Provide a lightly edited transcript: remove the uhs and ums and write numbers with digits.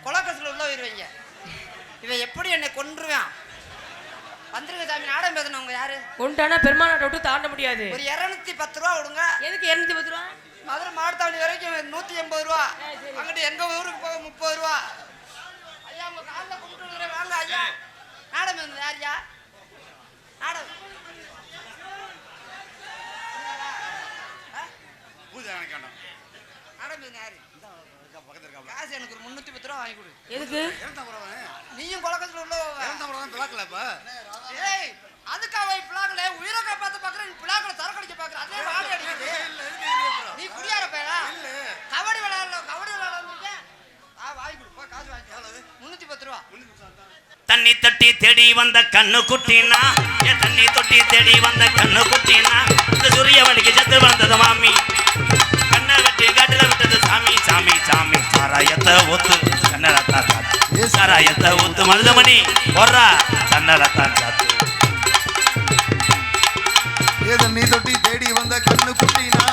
கொலக்கத்துல உள்ள போயிருவீங்க. இவன் எப்படி என்னை கொன்றுவான். வந்துருங்க சாமி. நாடகம் பேசணும். யாரு கொண்டானா பெருமாநாட்டை விட்டு தாண்ட முடியாது. ஒரு 210 ரூபா விடுங்க. எதுக்கு 210 ரூபா? மதுரை மாவட்டத்தாவணி வரைக்கும் 180 ரூபா. அங்கிட்டு எங்க ஊருக்கு போக 30 ரூபா. ஐயா உங்க காலில் கும்பிட்டு வாங்க ஐயா. நாடகம் பேசணும். யாரியா நாடகம் காசு எனக்கு ஒரு 310 ரூபா வாங்கி கொடு. எதுக்கு? நீயும் கொலக்கத்துல உள்ள ஏய் அதுக்காக பிளாக்ல உயிரை காப்பாத்த பாக்குற. நீ பிளாக்ல சரக்கடிக்க பாக்குற. அதே வாழை அடிக்குது. நீ குடியார பேரா? கபடி விளையாடல. கபடி விளையாட வாங்கி கொடு. காசு வாங்கி 310 ரூபா. தண்ணி தட்டி தேடி வந்த கண்ணு குட்டினா, என் தண்ணி தொட்டி தேடி வந்த கண்ணு குட்டினா, இந்த சூரியவனுக்கு செத்து வந்தது மாமி. கண்ணை வெட்டி காட்டுல விட்டது சாமி சாமி சாமி. சாராயத்தை ஊத்து கண்ணரத்தான் சாத்து. சாராயத்தை ஊத்து மருதமணி போடுறா கண்ணரத்தான் சாத்து. தண்ணி தொட்டி தேடி வந்த கண்ணு குட்டினா